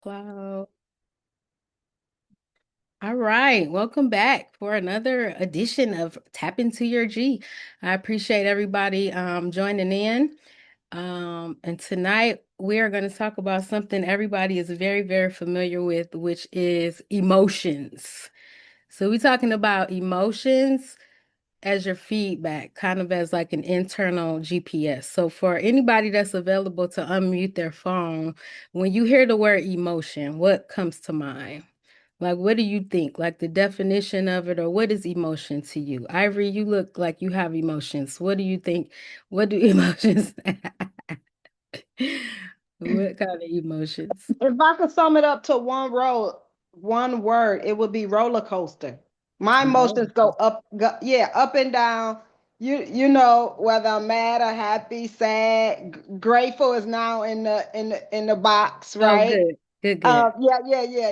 Cloud. All right, welcome back for another edition of Tap Into Your G. I appreciate everybody joining in. And tonight we are going to talk about something everybody is very, very familiar with, which is emotions. So we're talking about emotions as your feedback, kind of as like an internal GPS. So for anybody that's available to unmute their phone, when you hear the word emotion, what comes to mind? Like, what do you think? Like the definition of it, or what is emotion to you? Ivory, you look like you have emotions. What do you think? What do emotions? What kind of emotions? If I could sum it up to one word, it would be roller coaster. My Roller emotions go coaster. up, yeah, up and down. You know whether I'm mad or happy, sad, grateful is now in the box, Oh, right? good, good, good.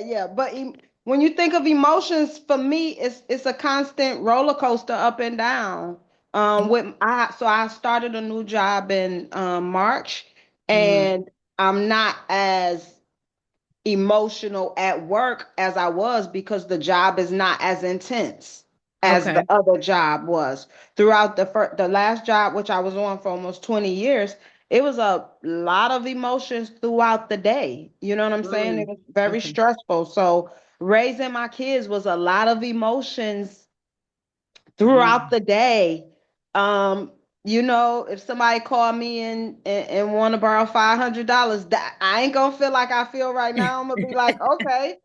Yeah. But when you think of emotions, for me, it's a constant roller coaster up and down. I started a new job in March, Mm, and I'm not as emotional at work as I was because the job is not as intense as the okay. other job was. Throughout the last job, which I was on for almost 20 years, it was a lot of emotions throughout the day. You know what I'm saying? It Mm, was very okay. stressful. So raising my kids was a lot of emotions throughout Mm. the day. Um, if somebody called me and want to borrow $500, that I ain't gonna feel like I feel right now. I'm gonna be like, okay.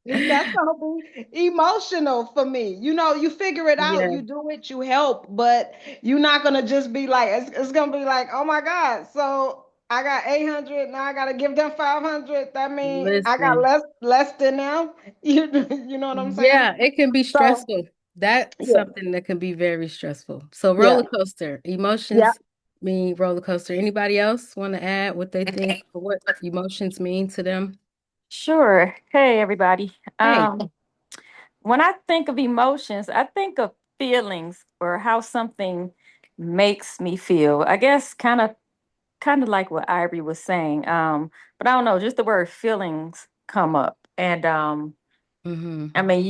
That's gonna be emotional for me. You figure it out, Yeah, you do it, you help, but you're not gonna just be like, it's gonna be like, oh my God, so I got 800, now I gotta give them 500. That means I got listen. less than them. You know what I'm saying? Yeah, it can be So stressful. That's yeah, something that can be very stressful. So yeah, roller coaster, yeah. emotions mean roller coaster. Anybody else want to add what they think or what emotions mean to them? Sure. Hey, everybody. Hey. When I think of emotions, I think of feelings or how something makes me feel. I guess kind of like what Ivory was saying. But I don't know, just the word feelings come up. And Mm-hmm. I mean,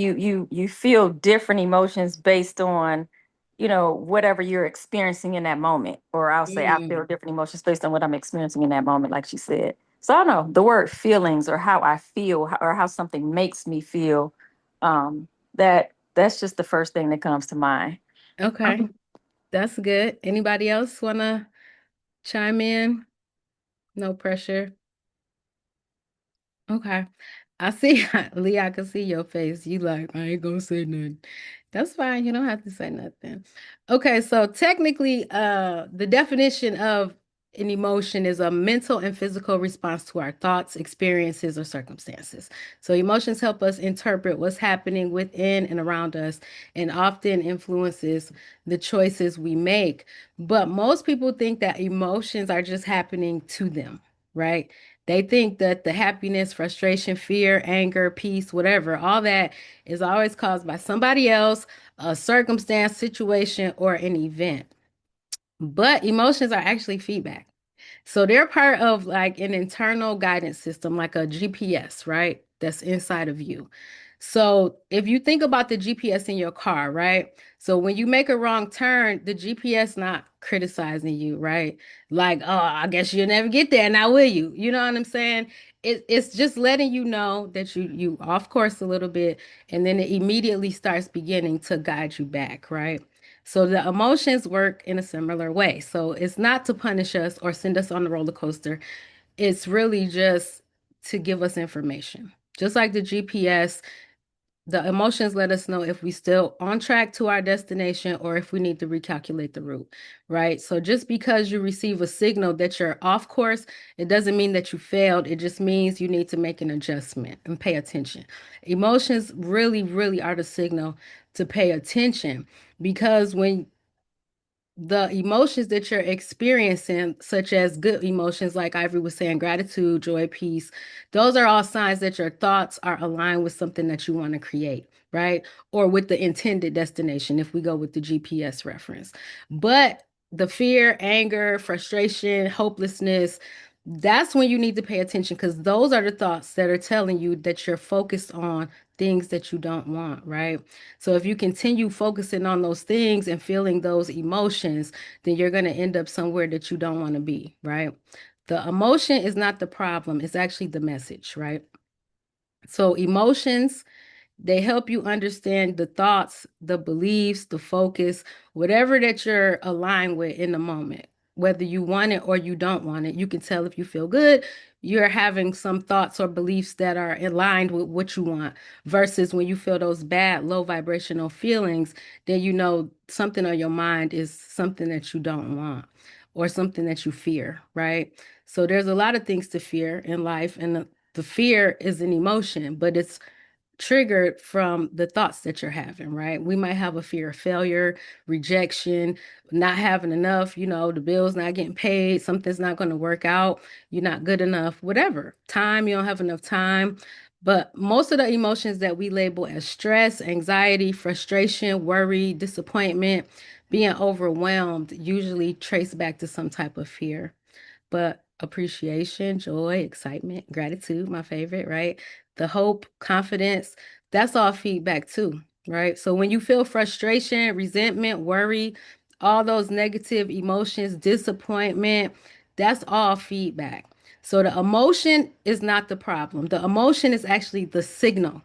you feel different emotions based on, whatever you're experiencing in that moment. Or I'll say I feel Mm. different emotions based on what I'm experiencing in that moment, like she said. So I don't know the word feelings or how I feel or how something makes me feel. That's just the first thing that comes to mind. Okay, that's good. Anybody else want to chime in? No pressure. Okay. I see, Lee, I can see your face. You like, I ain't gonna say nothing. That's fine. You don't have to say nothing. Okay, so technically, the definition of an emotion is a mental and physical response to our thoughts, experiences, or circumstances. So emotions help us interpret what's happening within and around us and often influences the choices we make. But most people think that emotions are just happening to them, right? They think that the happiness, frustration, fear, anger, peace, whatever, all that is always caused by somebody else, a circumstance, situation, or an event. But emotions are actually feedback. So they're part of like an internal guidance system, like a GPS, right? That's inside of you. So if you think about the GPS in your car, right? So when you make a wrong turn, the GPS not criticizing you, right? Like, oh, I guess you'll never get there now, will you? You know what I'm saying? It's just letting you know that you off course a little bit, and then it immediately starts beginning to guide you back, right? So the emotions work in a similar way. So it's not to punish us or send us on the roller coaster. It's really just to give us information. Just like the GPS, the emotions let us know if we still on track to our destination or if we need to recalculate the route, right? So just because you receive a signal that you're off course, it doesn't mean that you failed. It just means you need to make an adjustment and pay attention. Emotions really, really are the signal to pay attention because when the emotions that you're experiencing, such as good emotions, like Ivory was saying, gratitude, joy, peace, those are all signs that your thoughts are aligned with something that you want to create, right? Or with the intended destination, if we go with the GPS reference. But the fear, anger, frustration, hopelessness, That's when you need to pay attention because those are the thoughts that are telling you that you're focused on things that you don't want, right? So if you continue focusing on those things and feeling those emotions, then you're going to end up somewhere that you don't want to be, right? The emotion is not the problem, it's actually the message, right? So emotions, they help you understand the thoughts, the beliefs, the focus, whatever that you're aligned with in the moment. Whether you want it or you don't want it, you can tell if you feel good, you're having some thoughts or beliefs that are aligned with what you want. Versus when you feel those bad, low vibrational feelings, then you know something on your mind is something that you don't want or something that you fear, right? So there's a lot of things to fear in life, and the fear is an emotion, but it's triggered from the thoughts that you're having, right? We might have a fear of failure, rejection, not having enough, the bill's not getting paid, something's not going to work out, you're not good enough, whatever. Time, you don't have enough time. But most of the emotions that we label as stress, anxiety, frustration, worry, disappointment, being overwhelmed usually trace back to some type of fear. But appreciation, joy, excitement, gratitude, my favorite, right? The hope, confidence, that's all feedback too, right? So when you feel frustration, resentment, worry, all those negative emotions, disappointment, that's all feedback. So the emotion is not the problem. The emotion is actually the signal.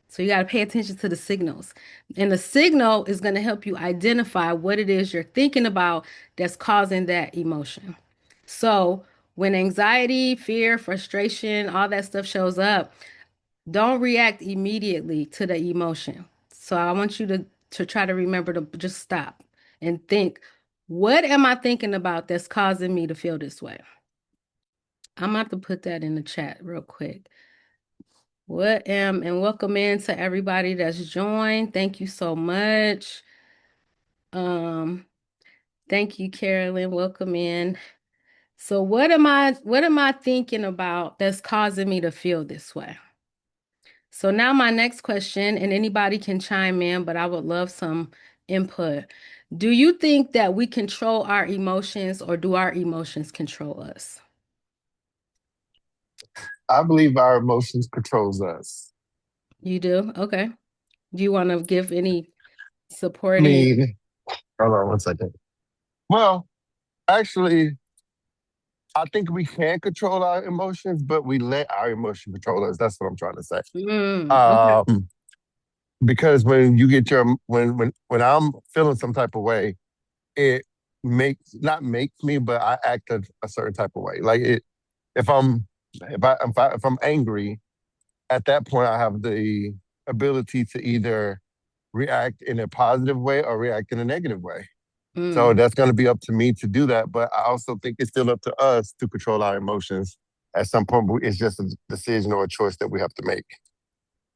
So you got to pay attention to the signals. And the signal is going to help you identify what it is you're thinking about that's causing that emotion. So when anxiety, fear, frustration, all that stuff shows up, don't react immediately to the emotion. So I want you to try to remember to just stop and think, what am I thinking about that's causing me to feel this way? I'm about to put that in the chat real quick. And welcome in to everybody that's joined. Thank you so much. Um, thank you, Carolyn. Welcome in. So what am I thinking about that's causing me to feel this way? So now my next question, and anybody can chime in, but I would love some input. Do you think that we control our emotions or do our emotions control us? I believe our emotions controls us. You do? Okay. Do you want to give any I supporting? mean, hold on 1 second. Well, actually, I think we can control our emotions, but we let our emotion control us. That's what I'm trying to say. Okay. Um, because when you get your when I'm feeling some type of way, it makes not makes me, but I act a certain type of way. Like it, if I'm if I'm angry, at that point I have the ability to either react in a positive way or react in a negative way. So Mm, that's going to be up to me to do that. But I also think it's still up to us to control our emotions. At some point, it's just a decision or a choice that we have to make.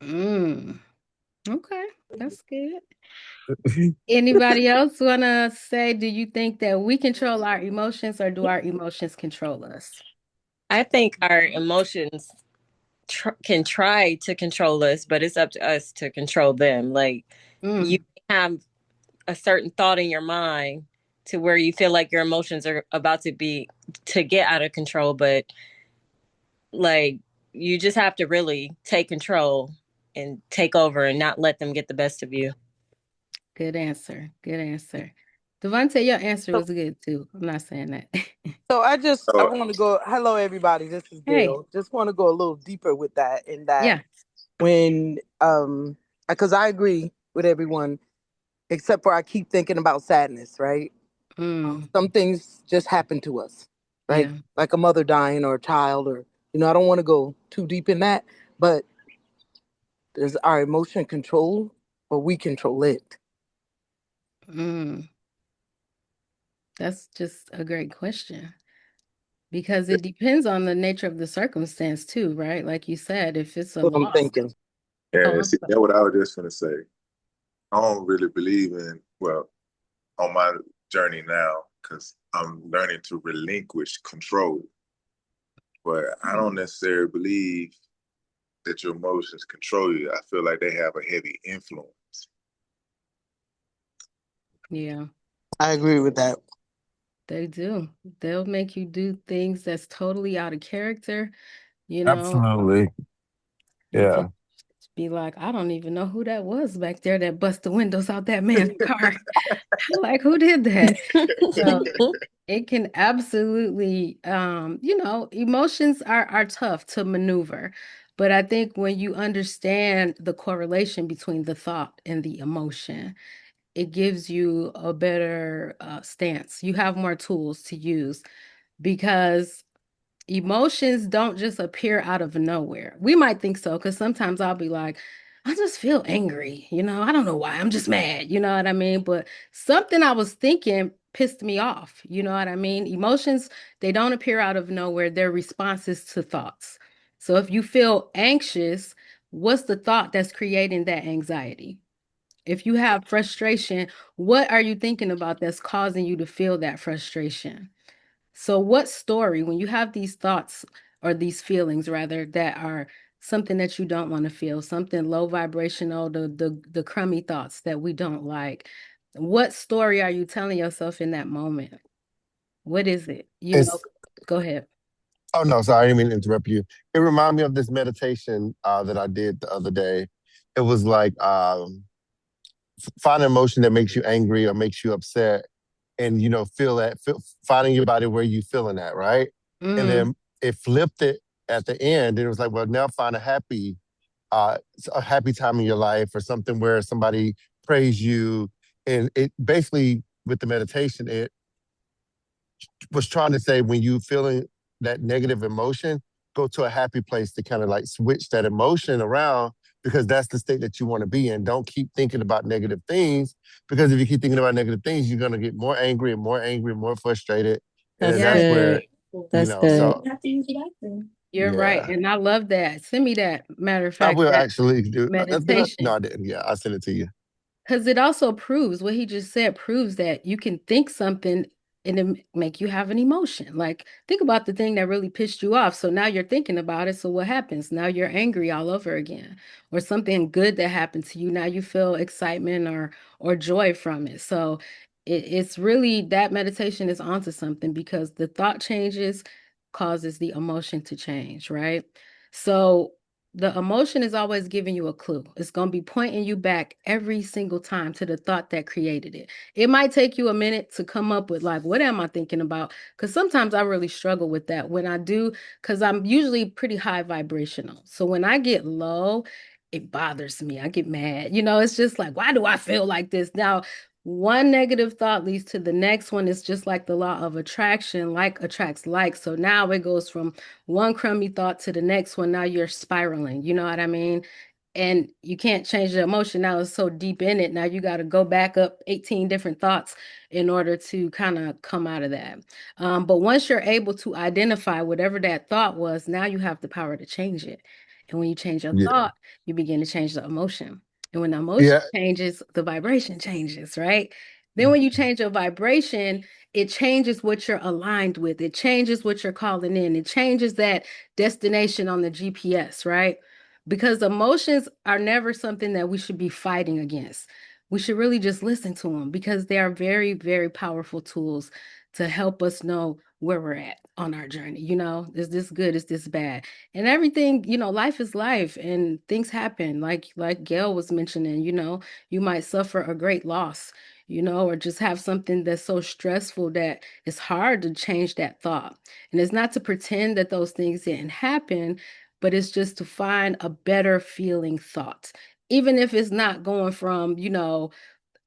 mm. Okay, that's good. Anybody else wanna say, do you think that we control our emotions or do our emotions control us? I think our emotions can try to control us, but it's up to us to control them. Like you Mm, have a certain thought in your mind to where you feel like your emotions are about to get out of control, but like you just have to really take control and take over and not let them get the best of you. good answer. Good answer. Devontae, your answer So, was good too. I'm not saying that. so I want to go. Hello, everybody. This is Hey, Gail. Just want to go a little deeper with that. In that, yeah. when because I agree with everyone except for I keep thinking about sadness. Right? Mm, Some things just happen to us, right? yeah. Like a mother dying or a child, or I don't want to go too deep in that, but does our emotion control or we control it? Mm, that's just a great question because it depends on the nature of the circumstance too, right? Like you said, if it's a What I'm loss. thinking. Oh, Yeah, I'm see, that's what I was just gonna say. I don't really believe in, well, on my journey now, because I'm learning to relinquish control. But I sorry. don't necessarily believe that your emotions control you. I feel like they have a heavy influence. Yeah. I agree with that. They do. They'll make you do things that's totally out of character. You know, Absolutely. you can Yeah. be like, I don't even know who that was back there that bust the windows out that man's car. Like, who did that? So it can absolutely, emotions are tough to maneuver. But I think when you understand the correlation between the thought and the emotion, it gives you a better stance. You have more tools to use because emotions don't just appear out of nowhere. We might think so because sometimes I'll be like, I just feel angry. I don't know why. I'm just mad. You know what I mean? But something I was thinking pissed me off. You know what I mean? Emotions, they don't appear out of nowhere. They're responses to thoughts. So if you feel anxious, what's the thought that's creating that anxiety? If you have frustration, what are you thinking about that's causing you to feel that frustration? So, what story, when you have these thoughts or these feelings rather, that are something that you don't want to feel, something low vibrational, the crummy thoughts that we don't like, what story are you telling yourself in that moment? What is it? It's Go ahead. Oh no, sorry, I didn't mean to interrupt you. It reminded me of this meditation that I did the other day. It was like find an emotion that makes you angry or makes you upset, and finding your body where you feeling that, right? And Mm, then it flipped it at the end, and it was like, well, now find uh, a happy time in your life or something where somebody praised you, and it basically with the meditation, it was trying to say when you feeling that negative emotion, go to a happy place to kind of like switch that emotion around because that's the state that you want to be in. Don't keep thinking about negative things because if you keep thinking about negative things, you're gonna get more angry and more angry and more frustrated. And then That's yes, that's good. where, That's good. so You have to use the bathroom. you're right. yeah. And I love that. Send me that, matter of I fact, will that actually do no, meditation. I didn't. Yeah, I'll send it to you. Because it also proves what he just said proves that you can think something and it make you have an emotion. Like think about the thing that really pissed you off. So now you're thinking about it. So what happens? Now you're angry all over again. Or something good that happened to you. Now you feel excitement or joy from it. So it's really that meditation is onto something because the thought changes causes the emotion to change, right? So the emotion is always giving you a clue. It's going to be pointing you back every single time to the thought that created it. It might take you a minute to come up with, like, what am I thinking about? Because sometimes I really struggle with that when I do, because I'm usually pretty high vibrational. So when I get low, it bothers me. I get mad. It's just like, why do I feel like this? Now, one negative thought leads to the next one. It's just like the law of attraction, like attracts like. So now it goes from one crummy thought to the next one. Now you're spiraling. You know what I mean? And you can't change the emotion. Now it's so deep in it. Now you got to go back up 18 different thoughts in order to kind of come out of that. But once you're able to identify whatever that thought was, now you have the power to change it. And when you change your Yeah. thought, you begin to change the emotion. And when the emotion Yeah. changes, the vibration changes, right? Then when you change your vibration, it changes what you're aligned with. It changes what you're calling in. It changes that destination on the GPS, right? Because emotions are never something that we should be fighting against. We should really just listen to them because they are very, very powerful tools to help us know where we're at on our journey. Is this good? Is this bad? And everything, life is life and things happen. Like Gail was mentioning, you might suffer a great loss, or just have something that's so stressful that it's hard to change that thought. And it's not to pretend that those things didn't happen, but it's just to find a better feeling thought. Even if it's not going from,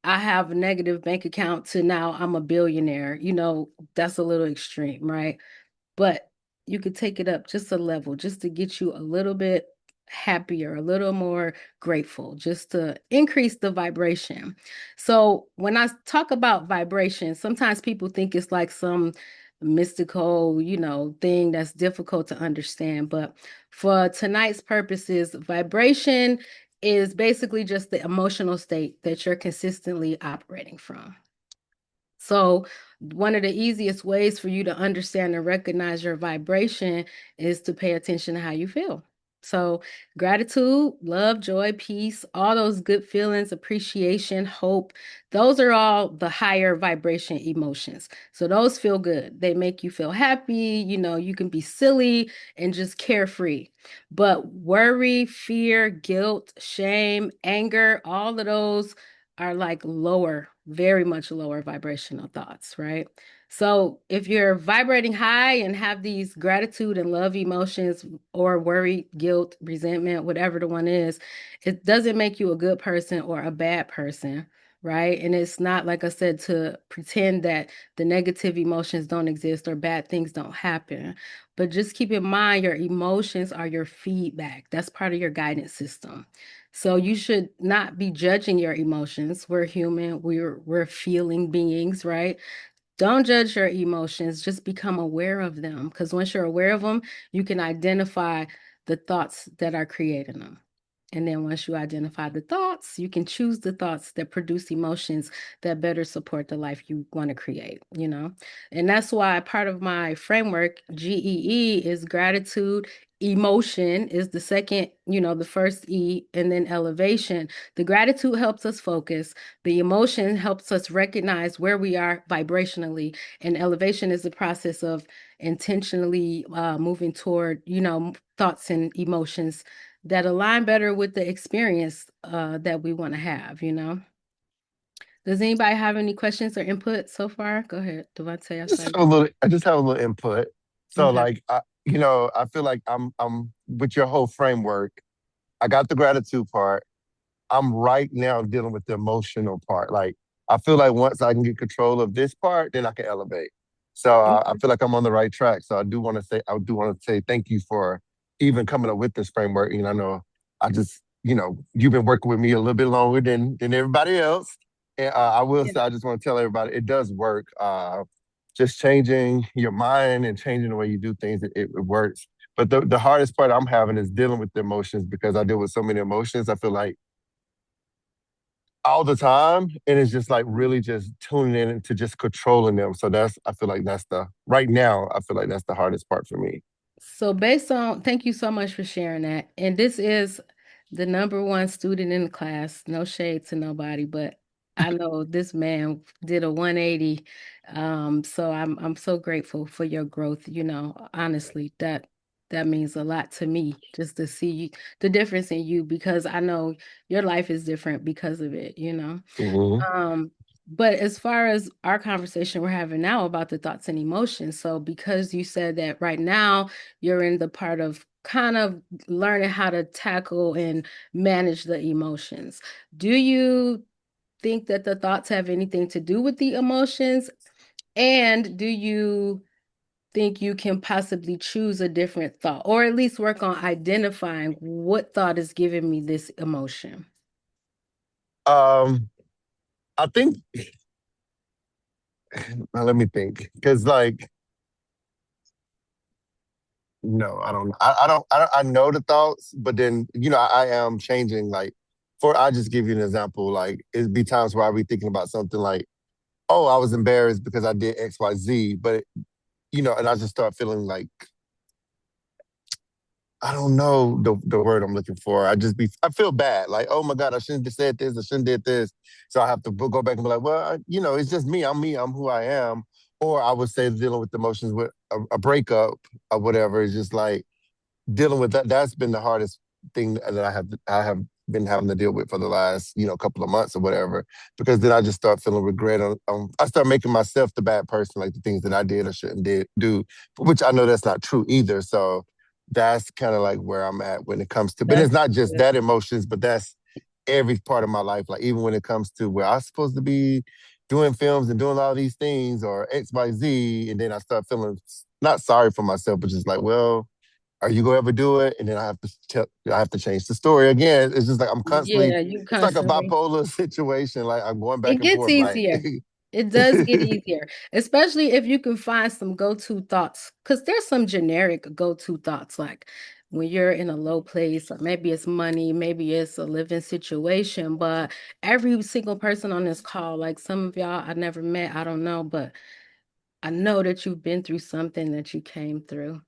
I have a negative bank account to now I'm a billionaire, that's a little extreme, right? But you could take it up just a level just to get you a little bit happier, a little more grateful, just to increase the vibration. So when I talk about vibration, sometimes people think it's like some mystical, thing that's difficult to understand. But for tonight's purposes, vibration is basically just the emotional state that you're consistently operating from. So, one of the easiest ways for you to understand and recognize your vibration is to pay attention to how you feel. So, gratitude, love, joy, peace, all those good feelings, appreciation, hope, those are all the higher vibration emotions. So, those feel good. They make you feel happy. You can be silly and just carefree. But worry, fear, guilt, shame, anger, all of those are like lower, very much lower vibrational thoughts, right? So if you're vibrating high and have these gratitude and love emotions or worry, guilt, resentment, whatever the one is, it doesn't make you a good person or a bad person, right? And it's not, like I said, to pretend that the negative emotions don't exist or bad things don't happen. But just keep in mind your emotions are your feedback. That's part of your guidance system. So you should not be judging your emotions. We're human, we're feeling beings, right? Don't judge your emotions, just become aware of them. Because once you're aware of them, you can identify the thoughts that are creating them. And then once you identify the thoughts, you can choose the thoughts that produce emotions that better support the life you want to create. And that's why part of my framework, GEE, is gratitude. Emotion is the second, the first E, and then elevation. The gratitude helps us focus. The emotion helps us recognize where we are vibrationally, and elevation is the process of intentionally moving toward, thoughts and emotions that align better with the experience that we want to have. Does anybody have any questions or input so far? Go ahead, Devontae. I saw you. I just have a little input. So Okay. like, I feel like I'm with your whole framework. I got the gratitude part. I'm right now dealing with the emotional part. Like, I feel like once I can get control of this part, then I can elevate. So I Okay. feel like I'm on the right track. So I do want to say thank you for even coming up with this framework. I know I just, you've been working with me a little bit longer than everybody else. And I will Yeah. say, I just want to tell everybody, it does work. Just changing your mind and changing the way you do things, it works. But the hardest part I'm having is dealing with the emotions because I deal with so many emotions. I feel like all the time, and it's just like really just tuning in into just controlling them. So I feel like that's the right now, I feel like that's the hardest part for me. So thank you so much for sharing that. And this is the number one student in the class. No shade to nobody, but I know this man did a 180. So I'm so grateful for your growth. Honestly, that means a lot to me just to see the difference in you because I know your life is different because of it. Hmm. Um, but as far as our conversation we're having now about the thoughts and emotions, so because you said that right now you're in the part of kind of learning how to tackle and manage the emotions, do you think that the thoughts have anything to do with the emotions? And do you think you can possibly choose a different thought or at least work on identifying what thought is giving me this emotion? Um, I think now let me think, because like no, I don't. I know the thoughts, but then I am changing. Like, I just give you an example. Like, it'd be times where I be thinking about something like, oh, I was embarrassed because I did X, Y, Z, but and I just start feeling like I don't know the word I'm looking for. I feel bad. Like, oh my God, I shouldn't have said this. I shouldn't did this. So I have to go back and be like, well, it's just me. I'm me. I'm who I am. Or I would say dealing with emotions with a breakup or whatever. It's just like dealing with that. That's been the hardest thing that I have been having to deal with for the last couple of months or whatever. Because then I just start feeling regret. I start making myself the bad person, like the things that I did or shouldn't did do, which I know that's not true either. So that's kind of like where I'm at when it comes to. But it's That's not just good. that emotions, but that's every part of my life. Like even when it comes to where I'm supposed to be doing films and doing all these things or X, Y, Z, and then I start feeling not sorry for myself, but just like, well, are you gonna ever do it? And then I have to change the story again. It's just like I'm constantly. Yeah, you It's like a constantly. bipolar situation. Like I'm going It back and gets forth. Like, easier. It does get easier, especially if you can find some go-to thoughts. Because there's some generic go-to thoughts, like when you're in a low place, or maybe it's money, maybe it's a living situation. But every single person on this call, like some of y'all I never met, I don't know, but I know that you've been through something that you came through.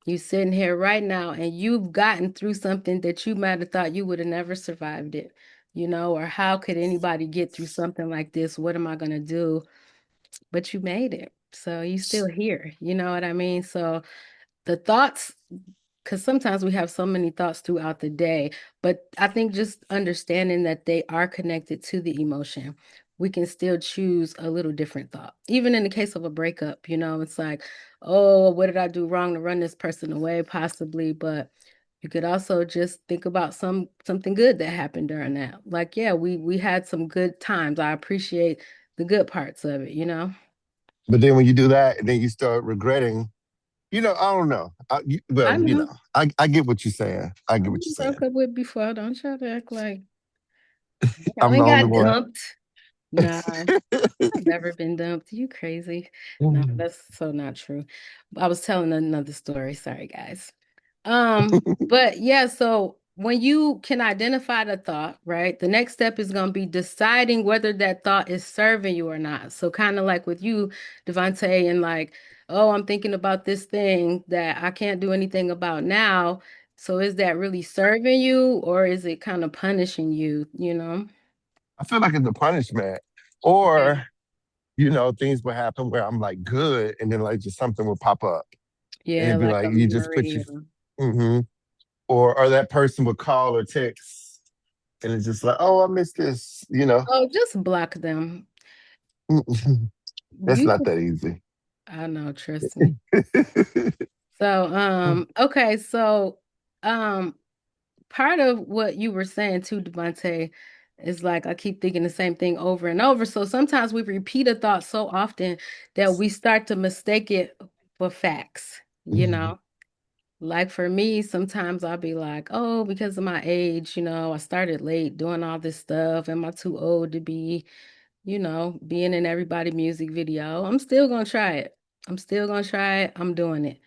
You sitting here right now and you've gotten through something that you might have thought you would have never survived it, or how could anybody get through something like this? What am I going to do? But you made it. So you still here. You know what I mean? So the thoughts, because sometimes we have so many thoughts throughout the day, but I think just understanding that they are connected to the emotion, we can still choose a little different thought. Even in the case of a breakup, it's like, oh, what did I do wrong to run this person away, possibly? But you could also just think about something good that happened during that. Like, yeah, we had some good times. I appreciate the good parts of it. But then when you do that, and then you start regretting, I don't know. I know. I get what you're saying. I get I've what been you're broke up with before. Don't try to act like I I'm the ain't only got one. dumped. Nah, I've never been dumped. You crazy. No, that's so not true. I was telling another story. Sorry, guys. But yeah, so when you can identify the thought, right, the next step is going to be deciding whether that thought is serving you or not. So kind of like with you, Devontae, and like, oh, I'm thinking about this thing that I can't do anything about now. So is that really serving you or is it kind of punishing you? I feel like it's a punishment. Yeah. Or, things will happen where I'm like good, and then like just something will pop up. And Yeah, it'd be like like a you just put memory. your hmm or that person would call or text, and it's just like, oh, I missed this. Oh, just block them. That's You not could, that easy. I know, trust me. So, okay, so um part of what you were saying too, Devontae, is like I keep thinking the same thing over and over. So sometimes we repeat a thought so often that we start to mistake it for facts. Like for me, sometimes I'll be like, oh, because of my age, I started late doing all this stuff. Am I too old to be being in everybody music video? I'm still gonna try it. I'm still gonna try it. I'm doing it.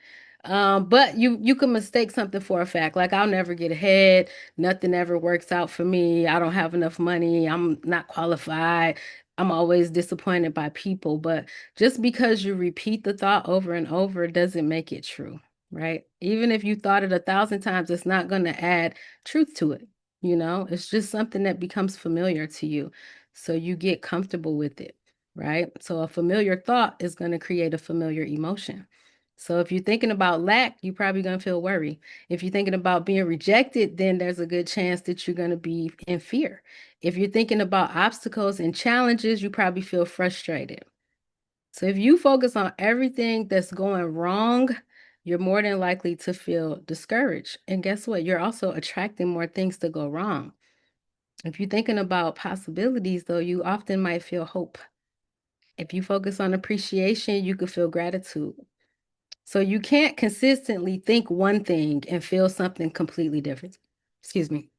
But you can mistake something for a fact. Like I'll never get ahead. Nothing ever works out for me. I don't have enough money. I'm not qualified. I'm always disappointed by people. But just because you repeat the thought over and over doesn't make it true, right? Even if you thought it 1,000 times, it's not going to add truth to it. It's just something that becomes familiar to you. So you get comfortable with it, right? So a familiar thought is going to create a familiar emotion. So if you're thinking about lack, you're probably going to feel worry. If you're thinking about being rejected, then there's a good chance that you're going to be in fear. If you're thinking about obstacles and challenges, you probably feel frustrated. So if you focus on everything that's going wrong, you're more than likely to feel discouraged. And guess what? You're also attracting more things to go wrong. If you're thinking about possibilities, though, you often might feel hope. If you focus on appreciation, you could feel gratitude. So you can't consistently think one thing and feel something completely different. Excuse me.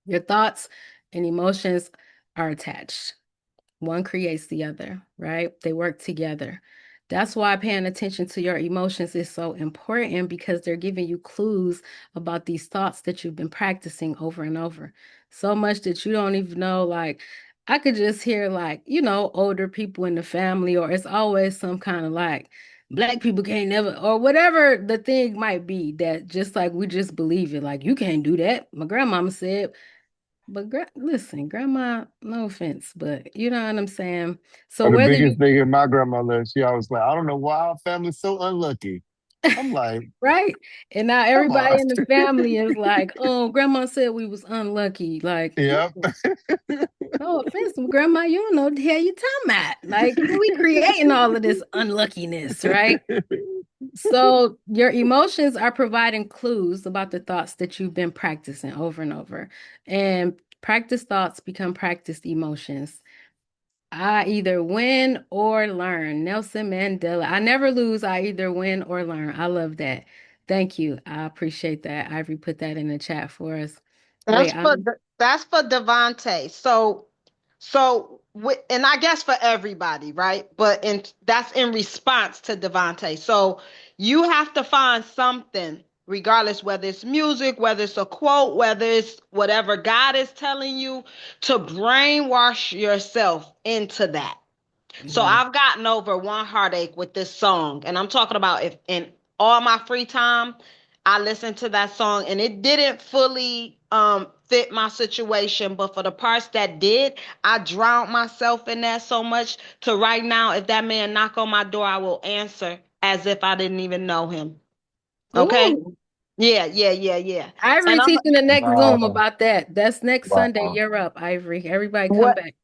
Your thoughts and emotions are attached. One creates the other, right? They work together. That's why paying attention to your emotions is so important because they're giving you clues about these thoughts that you've been practicing over and over. So much that you don't even know. Like, I could just hear, like, older people in the family, or it's always some kind of like, black people can't never, or whatever the thing might be that just like we just believe it. Like, you can't do that. My grandmama said, but listen, grandma, no offense, but you know what I'm saying? So Or the whether biggest you, thing in my grandmother, she always like, I don't know why our family's so unlucky. I'm like, right? And now come everybody on. in the family is like, oh, grandma said we was unlucky. Like, Yep. no offense, grandma, you don't know what the hell you talking about. Like, we creating all of this unluckiness, right? So your emotions are providing clues about the thoughts that you've been practicing over and over. And practice thoughts become practiced emotions. I either win or learn. Nelson Mandela. I never lose. I either win or learn. I love that. Thank you. I appreciate that. Ivory put that in the chat for us. That's Wait, for I'm that's for Devontae. And I guess for everybody, right? But that's in response to Devontae. So you have to find something, regardless whether it's music, whether it's a quote, whether it's whatever God is telling you, to brainwash yourself into that. So yeah. I've gotten over one heartache with this song, and I'm talking about if in all my free time. I listened to that song and it didn't fully fit my situation, but for the parts that did, I drowned myself in that so much to right now, if that man knock on my door, I will answer as if I didn't even know him. Okay? Ooh, Yeah, yeah, yeah, yeah. Ivory And I'm teaching the next Zoom Wow. about that. That's next Sunday. Wow. You're up, Ivory. Everybody come what back.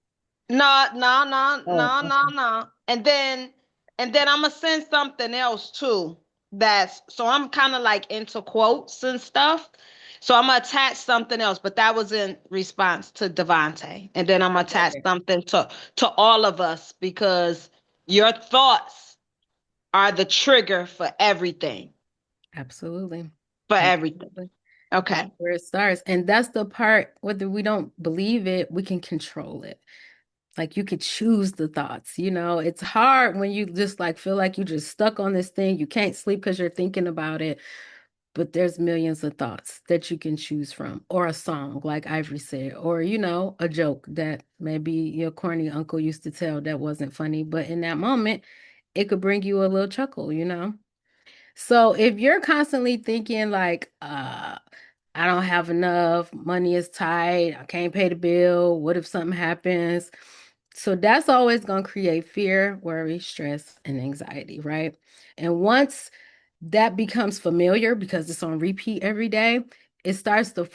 no, no, no, Oh, no, no, okay. no. And then I'm gonna send something else too. That's so I'm kind of like into quotes and stuff. So I'm gonna attach something else, but that was in response to Devante. And then I'm gonna attach Okay. something to all of us because your thoughts are the trigger for everything. Absolutely. For everything. Absolutely. That's Okay. where it starts. And that's the part, whether we don't believe it, we can control it. Like you could choose the thoughts, it's hard when you just like feel like you just stuck on this thing. You can't sleep because you're thinking about it. But there's millions of thoughts that you can choose from, or a song, like Ivory said, or, a joke that maybe your corny uncle used to tell that wasn't funny. But in that moment, it could bring you a little chuckle. So if you're constantly thinking like, I don't have enough, money is tight, I can't pay the bill, what if something happens? So that's always going to create fear, worry, stress, and anxiety, right? And once that becomes familiar because it's on repeat every day, it starts to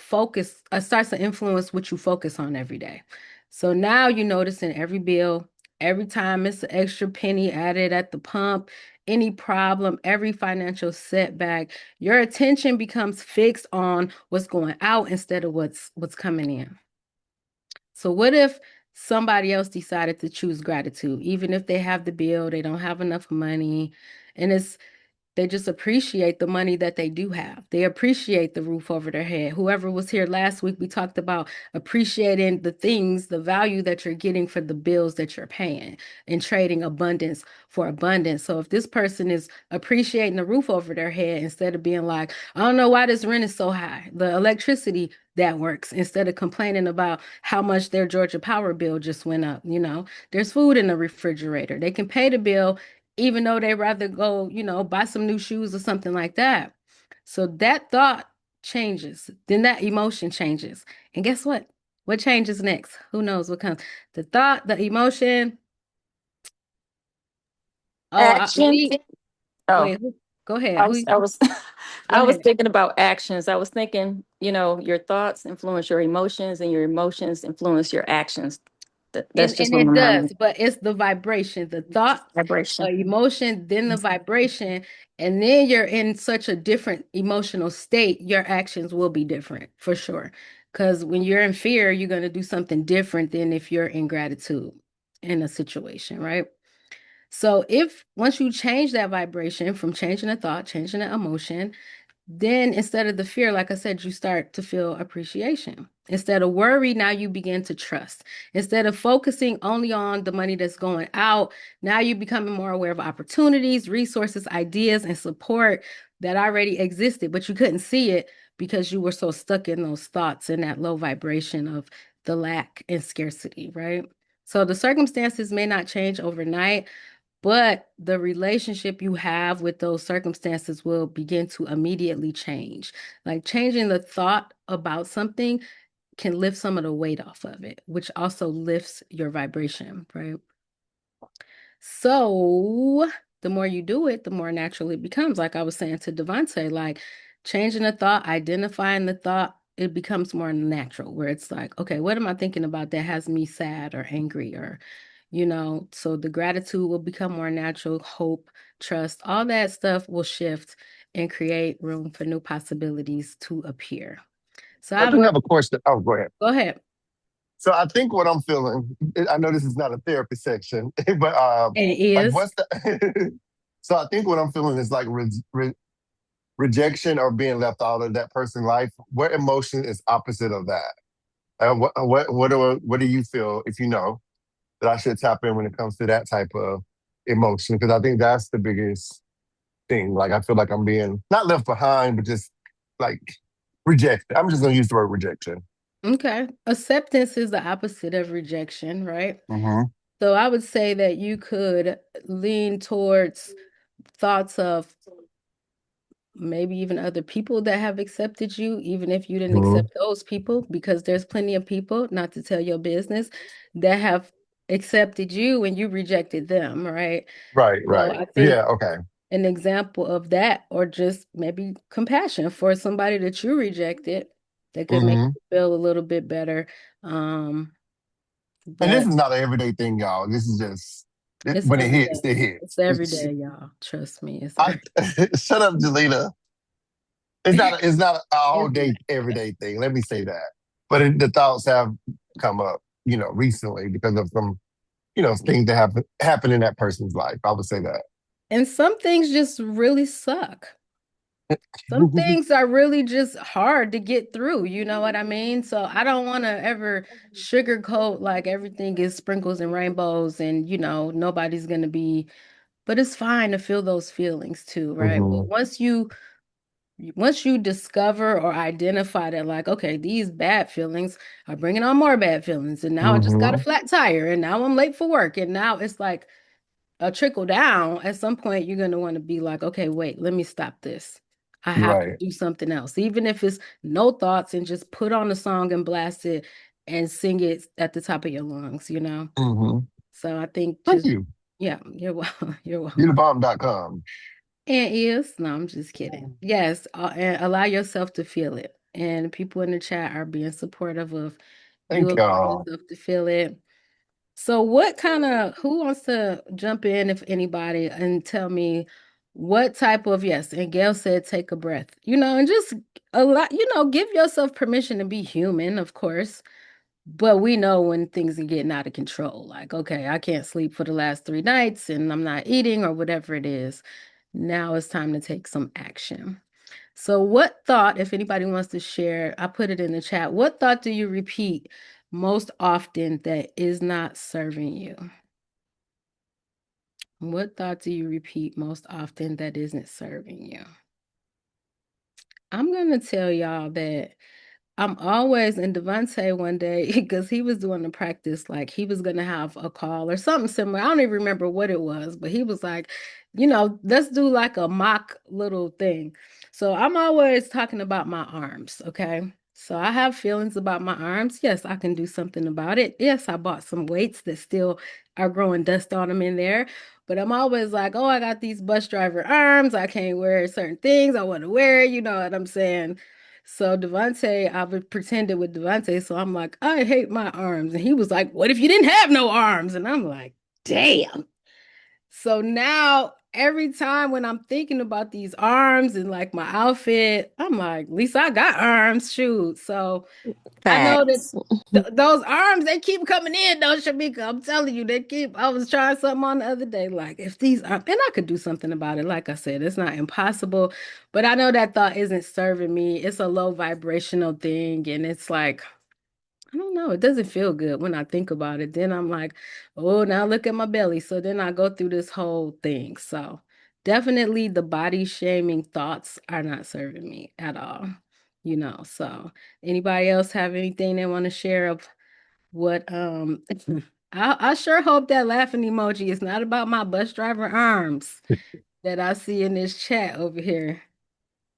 influence what you focus on every day. So now you notice in every bill, every time it's an extra penny added at the pump, any problem, every financial setback, your attention becomes fixed on what's going out instead of what's coming in. So what if somebody else decided to choose gratitude, even if they have the bill, they don't have enough money, and they just appreciate the money that they do have. They appreciate the roof over their head. Whoever was here last week, we talked about appreciating the things, the value that you're getting for the bills that you're paying and trading abundance for abundance. So if this person is appreciating the roof over their head instead of being like, I don't know why this rent is so high, the electricity that works, instead of complaining about how much their Georgia power bill just went up, there's food in the refrigerator. They can pay the bill even though they rather go, buy some new shoes or something like that. So that thought changes, then that emotion changes. And guess what? What changes next? Who knows what comes? The thought, the emotion. Oh, Action. Oh, wait, go ahead. I was, I was, Go I was ahead. thinking about actions. I was thinking, your thoughts influence your emotions, and your emotions influence your actions. That's just And what it my does, mind but it's the vibration, the thought, the vibration. emotion, then the vibration, and then you're in such a different emotional state, your actions will be different for sure. Because when you're in fear, you're going to do something different than if you're in gratitude in a situation, right? So if once you change that vibration from changing a thought, changing an emotion, then instead of the fear, like I said, you start to feel appreciation. Instead of worry, now you begin to trust. Instead of focusing only on the money that's going out, now you're becoming more aware of opportunities, resources, ideas, and support that already existed, but you couldn't see it because you were so stuck in those thoughts and that low vibration of the lack and scarcity, right? So the circumstances may not change overnight, but the relationship you have with those circumstances will begin to immediately change. Like changing the thought about something can lift some of the weight off of it, which also lifts your vibration, right? So the more you do it, the more natural it becomes. Like I was saying to Devante, like changing the thought, identifying the thought, it becomes more natural where it's like, okay, what am I thinking about that has me sad or angry or, so the gratitude will become more natural, hope, trust, all that stuff will shift and create room for new possibilities to appear. So I I have do a, have a question. Oh, go ahead. go ahead. So I think what I'm feeling, I know this is not a therapy section, but And it like is. what's the so I think what I'm feeling is like rejection or being left out of that person's life. What emotion is opposite of that? What do you feel if you know that I should tap in when it comes to that type of emotion? Because I think that's the biggest thing. Like I feel like I'm being not left behind, but just like rejected. I'm just gonna use the word rejection. Okay. Acceptance is the opposite of rejection, right? Mm-hmm. So I would say that you could lean towards thoughts of maybe even other people that have accepted you, even if you didn't Hmm. accept those people, because there's plenty of people, not to tell your business, that have accepted you and you rejected them, right? Right, So right. I think Yeah, okay. an example of that, or just maybe compassion for somebody that you rejected, that could make Hmm. you feel a little bit better. Um, And this but is not an everyday thing, y'all. This is just it's when it every hits, day. it It's hits. every day, y'all. Trust me, it's I every shut up, Jelena. It's not a all every day, everyday thing. Let me say that. But the thoughts have come up, recently because of some, things that have happened in that person's life. I would say that. And some things just really suck. Some things are really just hard to get through, you know what I mean? So I don't want to ever sugarcoat like everything is sprinkles and rainbows and nobody's going to be, but it's fine to feel those feelings too, right? But Hmm. once you discover or identify that like, okay, these bad feelings are bringing on more bad feelings and now I just got a Hmm. flat tire and now I'm late for work and now it's like a trickle down, at some point you're going to want to be like, okay, wait, let me stop this. I have to Right. do something else, even if it's no thoughts, and just put on a song and blast it and sing it at the top of your lungs. Hmm. So I think Thank just, you. yeah, you're welcome. You're welcome. Unibomb.com. And is, no, I'm just kidding. Yes, and allow yourself to feel it. And people in the chat are being supportive of you Thank allowing y'all. yourself to feel it. So who wants to jump in if anybody and tell me what type of, yes, and Gail said take a breath, and just give yourself permission to be human, of course. But we know when things are getting out of control, like, okay, I can't sleep for the last 3 nights and I'm not eating or whatever it is. Now it's time to take some action. So, what thought, if anybody wants to share, I put it in the chat. What thought do you repeat most often that is not serving you? What thought do you repeat most often that isn't serving you? I'm going to tell y'all that I'm always in Devontae one day because he was doing the practice, like he was gonna have a call or something similar. I don't even remember what it was, but he was like, let's do like a mock little thing. So I'm always talking about my arms, okay? So I have feelings about my arms. Yes, I can do something about it. Yes, I bought some weights that still are growing dust on them in there. But I'm always like, oh, I got these bus driver arms. I can't wear certain things I want to wear. You know what I'm saying? So Devontae, I would pretended with Devontae. So I'm like, I hate my arms. And he was like, what if you didn't have no arms? And I'm like, damn. So now every time when I'm thinking about these arms and like my outfit, I'm like, at least I got arms, shoot. So I know that Facts. those arms, they keep coming in, though, Shamika. I'm telling you, I was trying something on the other day. Like, if these are, and I could do something about it. Like I said, it's not impossible, but I know that thought isn't serving me. It's a low vibrational thing. And it's like, I don't know. It doesn't feel good when I think about it. Then I'm like, oh, now look at my belly. So then I go through this whole thing. So definitely the body shaming thoughts are not serving me at all. So anybody else have anything they want to share of what I sure hope that laughing emoji is not about my bus driver arms that I see in this chat over here.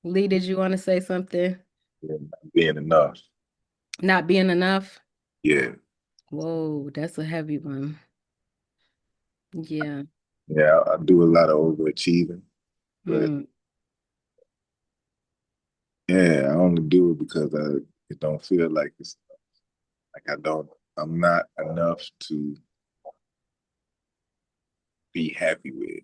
Lee, did you want to say something? Yeah, being enough. Not being enough? Yeah. Whoa, that's a heavy one. Yeah. Yeah, I do a lot of overachieving, but Mm. yeah, I only do it because it don't feel like it's like I'm not enough to be happy with.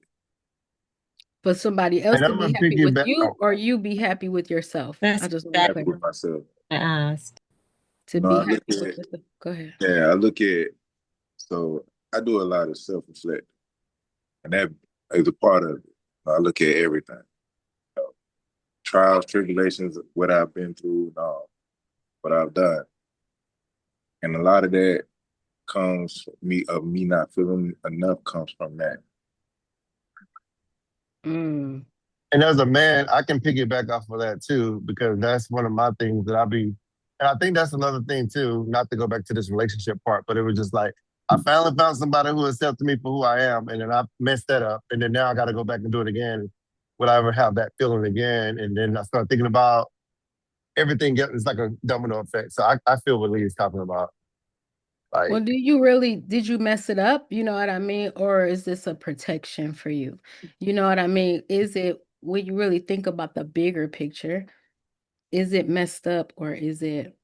For somebody else And to I'm be gonna happy pick it with back. you Oh, or you be happy with yourself. I That's just want to exactly Happy clarify. with myself. what I asked. To I be look happy with at yourself. Go ahead. yeah, I look at so I do a lot of self reflect, and that is a part of it. I look at everything, you know, trials, tribulations, what I've been through, and all what I've done, and a lot of that comes from me not feeling enough comes from that. Mm. and as a man, I can pick it back off of that too, because that's one of my things that and I think that's another thing too, not to go back to this relationship part, but it was just like, I finally found somebody who accepted me for who I am, and then I messed that up, and then now I got to go back and do it again. would I ever have that feeling again? And then I start thinking about everything else. It's like a domino effect. So I feel what Lee's talking about. Well, Like, did you mess it up? You know what I mean? Or is this a protection for you? You know what I mean? Is it, when you really think about the bigger picture, is it messed up or is it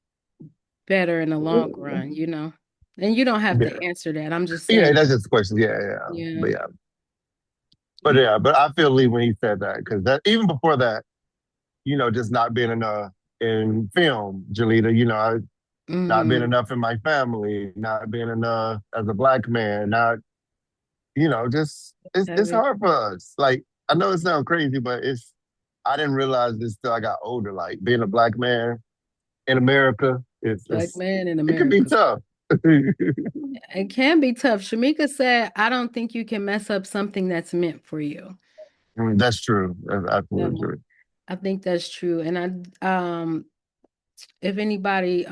better in the long run, you know? And you don't have yeah, to answer that. I'm just yeah, saying, that's just a question. Yeah, yeah, yeah. but yeah, You, but I feel Lee when he said that because that even before that, just not being enough in film, Jalita, not being mm-hmm. enough in my family, not being enough as a black man, not, just it's Heavy. hard for us. Like, I know it sounds crazy, but I didn't realize this till I got older. Like being a black man in America, Black man in it can be America. tough. It can be tough. Shamika said, I don't think you can mess up something that's meant for you. That's true. That's absolutely No, true. I think that's true. And if anybody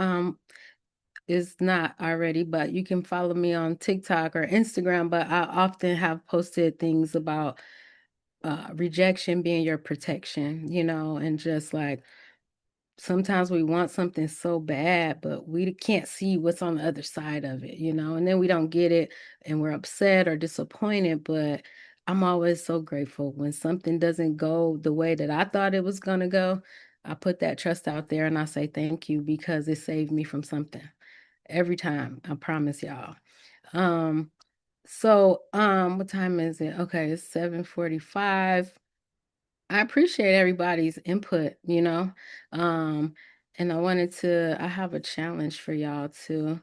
is not already, but you can follow me on TikTok or Instagram. But I often have posted things about rejection being your protection, and just like sometimes we want something so bad, but we can't see what's on the other side of it, and then we don't get it and we're upset or disappointed. But I'm always so grateful when something doesn't go the way that I thought it was going to go. I put that trust out there and I say thank you because it saved me from something every time. I promise y'all. Um, what time is it? Okay, it's 7:45. I appreciate everybody's input, Um, and I have a challenge for y'all too.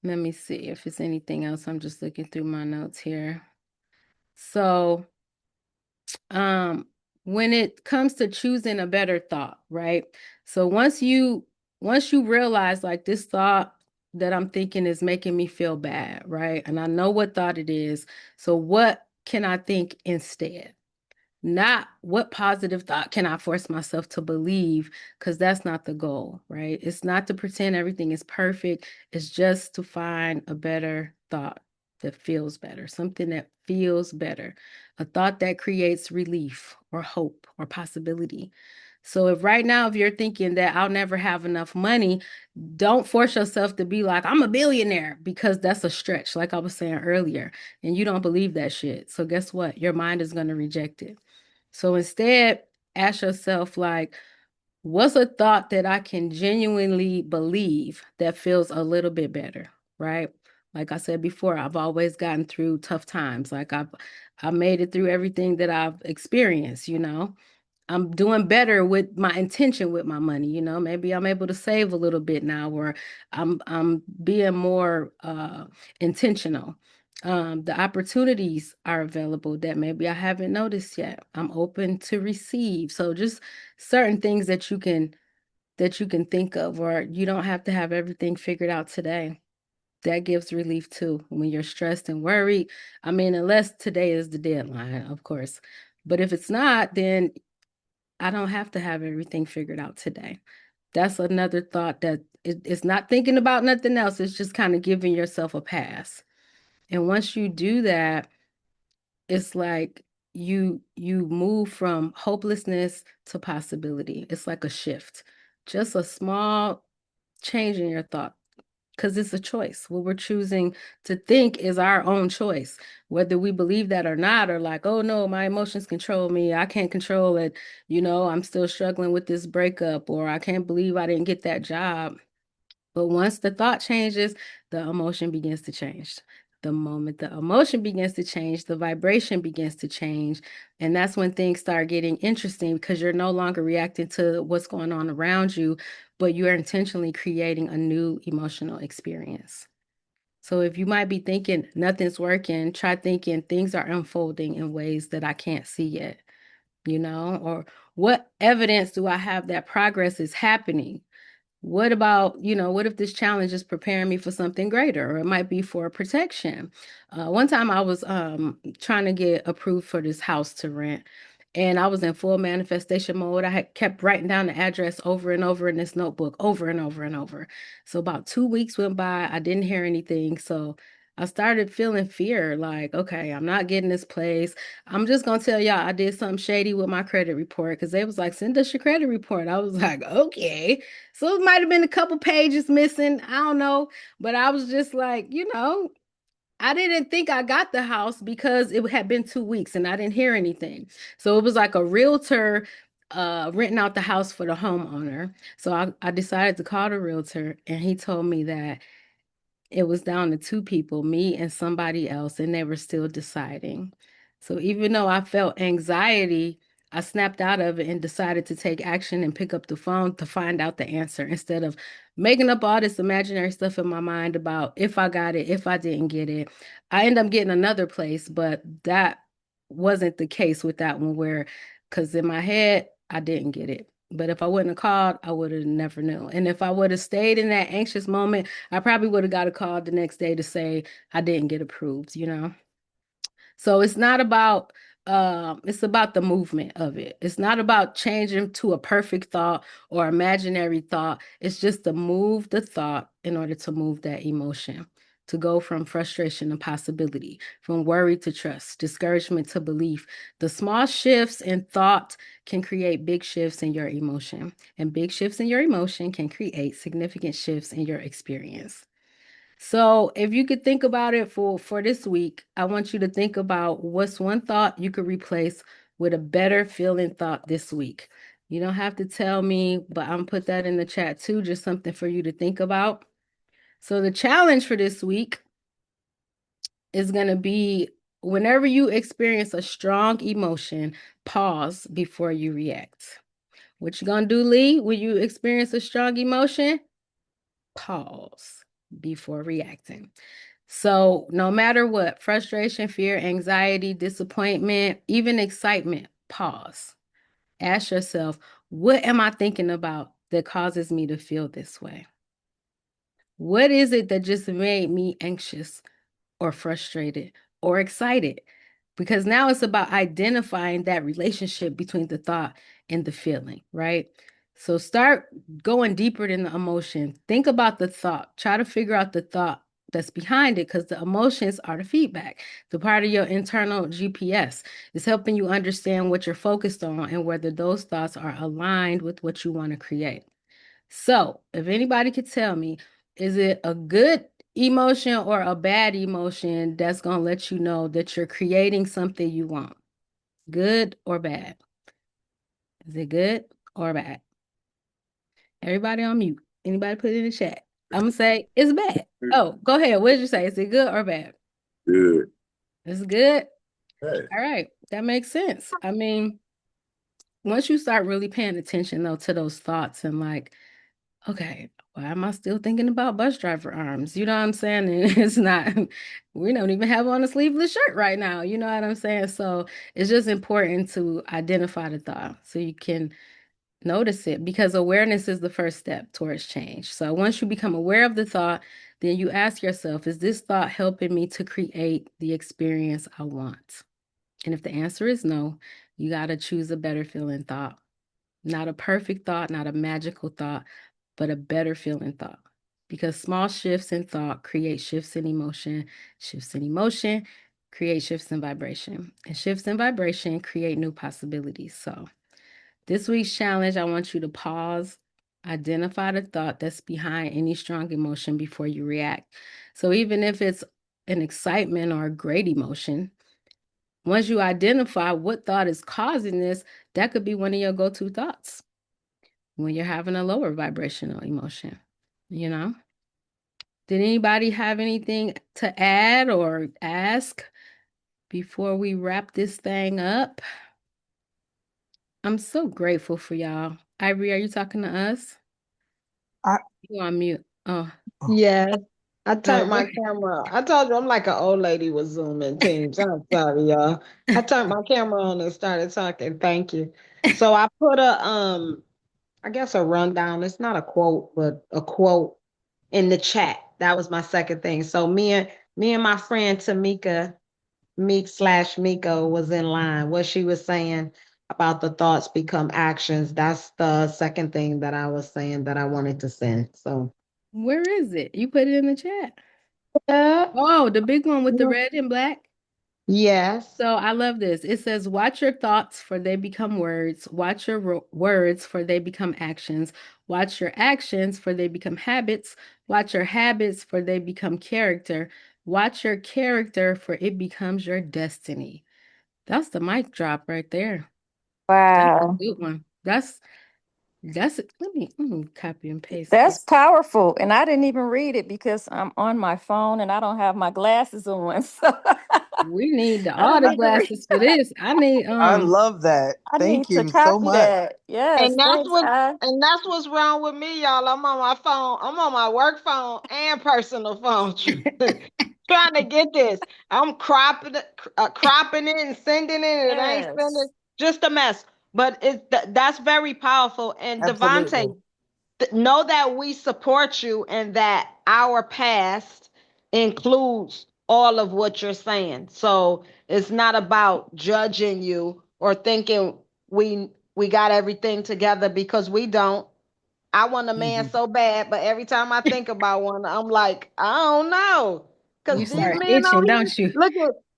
Let me see if it's anything else. I'm just looking through my notes here. So, um, when it comes to choosing a better thought, right? So once you realize like this thought that I'm thinking is making me feel bad, right? And I know what thought it is. So what can I think instead? Not what positive thought can I force myself to believe, because that's not the goal, right? It's not to pretend everything is perfect. It's just to find a better thought that feels better, something that feels better, a thought that creates relief or hope or possibility. So if right now, if you're thinking that I'll never have enough money, don't force yourself to be like, I'm a billionaire, because that's a stretch, like I was saying earlier, and you don't believe that shit. So guess what? Your mind is going to reject it. So instead, ask yourself, like, what's a thought that I can genuinely believe that feels a little bit better, right? Like I said before, I've always gotten through tough times. Like I made it through everything that I've experienced. I'm doing better with my intention with my money, maybe I'm able to save a little bit now, or I'm being more intentional. The opportunities are available that maybe I haven't noticed yet. I'm open to receive. So just certain things that you can think of, or you don't have to have everything figured out today. That gives relief too when you're stressed and worried. I mean, unless today is the deadline, of course. But if it's not, then I don't have to have everything figured out today. That's another thought that it's not thinking about nothing else. It's just kind of giving yourself a pass. And once you do that, it's like you move from hopelessness to possibility. It's like a shift. Just a small change in your thought, because it's a choice. What we're choosing to think is our own choice, whether we believe that or not, or like, oh no, my emotions control me. I can't control it. I'm still struggling with this breakup, or I can't believe I didn't get that job. But once the thought changes, the emotion begins to change. The moment the emotion begins to change, the vibration begins to change. And that's when things start getting interesting, because you're no longer reacting to what's going on around you, but you are intentionally creating a new emotional experience. So if you might be thinking nothing's working, try thinking things are unfolding in ways that I can't see yet, or what evidence do I have that progress is happening? What about, what if this challenge is preparing me for something greater, or it might be for protection? One time I was trying to get approved for this house to rent, and I was in full manifestation mode. I had kept writing down the address over and over in this notebook, over and over and over. So about 2 weeks went by. I didn't hear anything. So I started feeling fear like, okay, I'm not getting this place. I'm just gonna tell y'all I did something shady with my credit report because they was like, send us your credit report. I was like, okay. So it might have been a couple pages missing. I don't know. But I was just like, I didn't think I got the house because it had been 2 weeks and I didn't hear anything. So it was like a realtor renting out the house for the homeowner. So I decided to call the realtor and he told me that it was down to two people, me and somebody else, and they were still deciding. So even though I felt anxiety, I snapped out of it and decided to take action and pick up the phone to find out the answer instead of making up all this imaginary stuff in my mind about if I got it, if I didn't get it. I end up getting another place, but that wasn't the case with that one where, because in my head, I didn't get it. But if I wouldn't have called, I would have never knew. And if I would have stayed in that anxious moment, I probably would have got a call the next day to say I didn't get approved. So it's about the movement of it. It's not about changing to a perfect thought or imaginary thought. It's just to move the thought in order to move that emotion. To go from frustration to possibility, from worry to trust, discouragement to belief. The small shifts in thought can create big shifts in your emotion, and big shifts in your emotion can create significant shifts in your experience. So if you could think about it for this week, I want you to think about what's one thought you could replace with a better feeling thought this week. You don't have to tell me, but I'm gonna put that in the chat too, just something for you to think about. So the challenge for this week is gonna be whenever you experience a strong emotion, pause before you react. What you gonna do, Lee, when you experience a strong emotion? Pause before reacting. So, no matter what, frustration, fear, anxiety, disappointment, even excitement, pause. Ask yourself, what am I thinking about that causes me to feel this way? What is it that just made me anxious or frustrated or excited? Because now it's about identifying that relationship between the thought and the feeling, right? So start going deeper than the emotion. Think about the thought. Try to figure out the thought that's behind it because the emotions are the feedback. The part of your internal GPS is helping you understand what you're focused on and whether those thoughts are aligned with what you want to create. So, if anybody could tell me, is it a good emotion or a bad emotion that's going to let you know that you're creating something you want? Good or bad? Is it good or bad? Everybody on mute. Anybody put it in the chat? I'm going to say it's bad. Oh, go ahead. What did you say? Is it good or bad? Good. It's good. Hey. All right. That makes sense. I mean, once you start really paying attention though to those thoughts and like, okay, why am I still thinking about bus driver arms? You know what I'm saying? And it's not, we don't even have on a sleeveless shirt right now. You know what I'm saying? So it's just important to identify the thought so you can notice it because awareness is the first step towards change. So once you become aware of the thought, then you ask yourself, is this thought helping me to create the experience I want? And if the answer is no, you got to choose a better feeling thought. Not a perfect thought, not a magical thought, but a better feeling thought. Because small shifts in thought create shifts in emotion create shifts in vibration, and shifts in vibration create new possibilities. So, this week's challenge, I want you to pause, identify the thought that's behind any strong emotion before you react. So, even if it's an excitement or a great emotion, once you identify what thought is causing this, that could be one of your go to thoughts when you're having a lower vibrational emotion, you know? Did anybody have anything to add or ask before we wrap this thing up? I'm so grateful for y'all. Ivory, are you talking to us? I, You on mute. Oh, Yes. I turned go my ahead. camera. I told you I'm like an old lady with Zoom and Teams. I'm sorry, y'all. I turned my camera on and started talking. Thank you. So I put I guess a rundown. It's not a quote, but a quote in the chat. That was my second thing. So me and my friend Tamika Meek slash Miko was in line. What she was saying about the thoughts become actions. That's the second thing that I was saying that I wanted to send. So Where is it? You put it in the chat. Yeah. Oh, the big one with the red and black. Yes. So I love this. It says, watch your thoughts, for they become words. Watch your words, for they become actions. Watch your actions, for they become habits. Watch your habits, for they become character. Watch your character, for it becomes your destiny. That's the mic drop right there. That's a Wow. good one. Let me copy and paste That's this. powerful. And I didn't even read it because I'm on my phone and I don't have my glasses on. So We need I all didn't the need to read. glasses for this. I need I love that. I Thank need to you so copy much. that. Yes, And that's thanks. what and that's what's wrong with me, y'all. I'm on my phone. I'm on my work phone and personal phone trying to get this. I'm cropping it and sending it. It ain't sending. Yes. Just a mess. But that's very powerful. And Absolutely. Devontae, know that we support you and that our past includes all of what you're saying. So it's not about judging you or thinking we got everything together because we don't. I want a man Mhm. so bad, but every time I think about one, I'm like, I don't know. Cause You these start men itching, on here, don't you?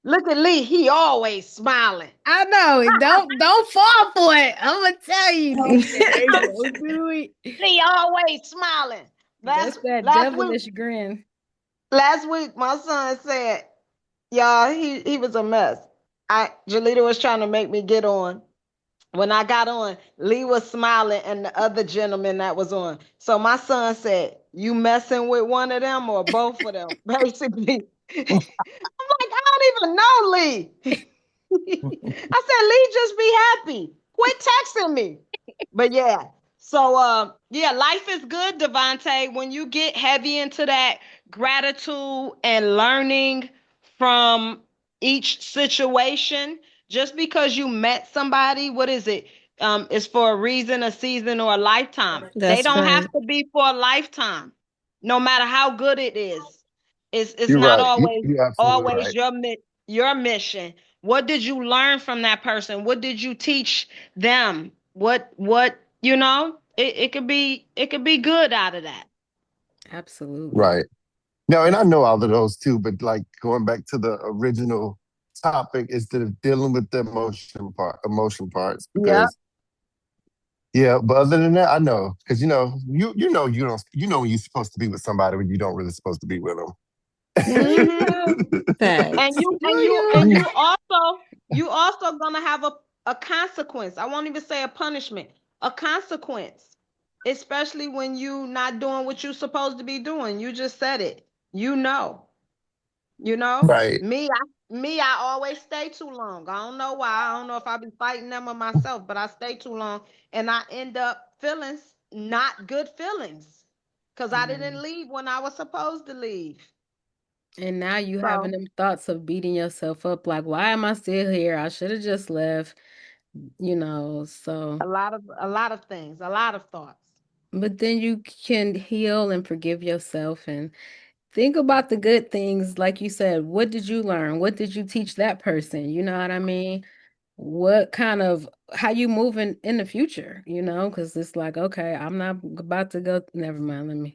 look at Lee, he always smiling. I know it. Don't fall for it. I'm gonna tell you, DJ. Don't do it. Lee always smiling. That's Last that last week, devilish grin. last week my son said, y'all, he was a mess. Jalita was trying to make me get on. When I got on, Lee was smiling and the other gentleman that was on. So my son said, you messing with one of them or both of them? Basically. I'm like, I don't even know Lee. I said, Lee, just be happy. Quit texting me. But yeah. So yeah, life is good, Devontae. When you get heavy into that gratitude and learning from each situation, just because you met somebody, what is it? It's for a reason, a season, or a lifetime. They That's don't have right. to be for a lifetime, no matter how good it is. It's You're not right. always You're absolutely always right. your mission. What did you learn from that person? What did you teach them? What it could be good out of that. Absolutely. Right. No, and I know all of those too, but like going back to the original topic is the dealing with the emotion parts Yeah. because yeah, but other than that, I know because you don't when you're supposed to be with somebody when you don't really supposed to be with Hmm. And Facts. you Do and you and you? you also gonna have a consequence. I won't even say a punishment, a consequence. Especially when you not doing what you're supposed to be doing. You just said it. You know. You know, right. me, I always stay too long. I don't know why. I don't know if I be fighting them or myself, but I stay too long and I end up feeling not good feelings because I didn't Mm. leave when I was supposed to leave. And now you having So them thoughts of beating yourself up, like, why am I still here? I should have just left, so. a lot of things, a lot of thoughts. But then you can heal and forgive yourself and think about the good things. Like you said, what did you learn? What did you teach that person? You know what I mean? What kind of how you moving in the future, because it's like, okay, I'm not about to go. Never mind.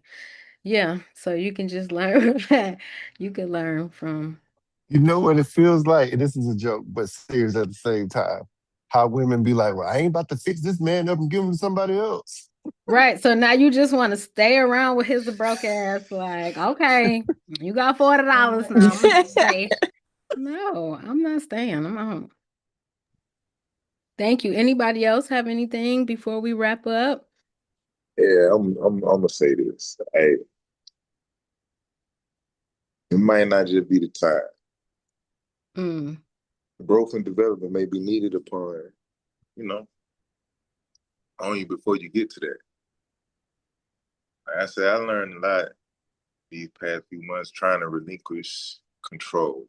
Yeah. So you can just learn that. You can learn from. You know what it feels like, and this is a joke, but serious at the same time. How women be like, "Well, I ain't about to fix this man up and give him to somebody else." Right. So now you just want to stay around with his broke ass. Like, okay, you got $40 now. I'm gonna stay. No, I'm not staying. I'm out. Thank you. Anybody else have anything before we wrap up? Yeah, I'm gonna say this. Hey, it might not just be the time. Mm. Growth and development may be needed upon, you know, on you before you get to that. Like I said, I learned a lot these past few months trying to relinquish control.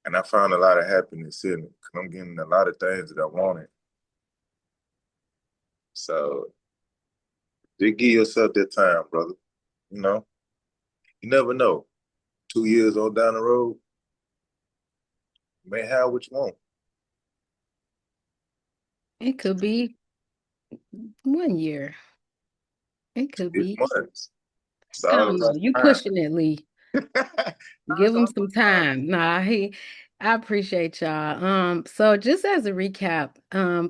And I found a lot of happiness in it because I'm getting a lot of things that I wanted. So just give yourself that time, brother. You know, you never know. 2 years on down the road, you may have what you want. It could be 1 year. It could It's be months. It's I all don't know. about You time. pushing it, Lee. Nah, Give it's him all some about time. time. I appreciate y'all. So just as a recap,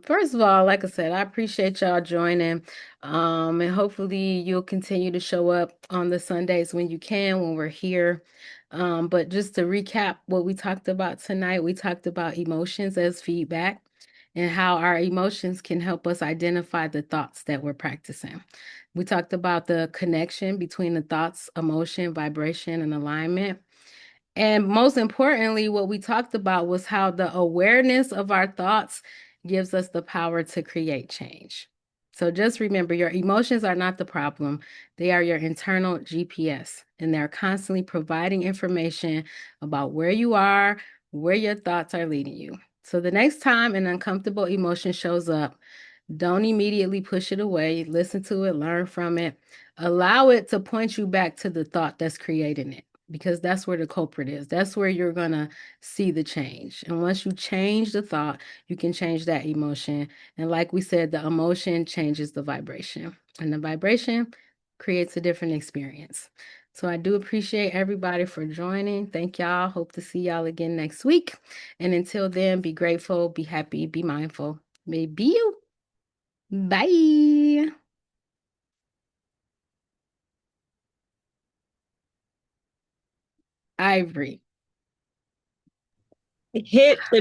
first of all, like I said, I appreciate y'all joining. And hopefully you'll continue to show up on the Sundays when you can, when we're here. But just to recap what we talked about tonight, we talked about emotions as feedback and how our emotions can help us identify the thoughts that we're practicing. We talked about the connection between the thoughts, emotion, vibration, and alignment. And most importantly, what we talked about was how the awareness of our thoughts gives us the power to create change. So just remember, your emotions are not the problem. They are your internal GPS, and they're constantly providing information about where you are, where your thoughts are leading you. So the next time an uncomfortable emotion shows up, don't immediately push it away. Listen to it, learn from it. Allow it to point you back to the thought that's creating it because that's where the culprit is. That's where you're going to see the change. And once you change the thought, you can change that emotion. And like we said, the emotion changes the vibration, and the vibration creates a different experience. So I do appreciate everybody for joining. Thank y'all. Hope to see y'all again next week. And until then, be grateful, be happy, be mindful. Maybe you. Bye. Ivory. Hit the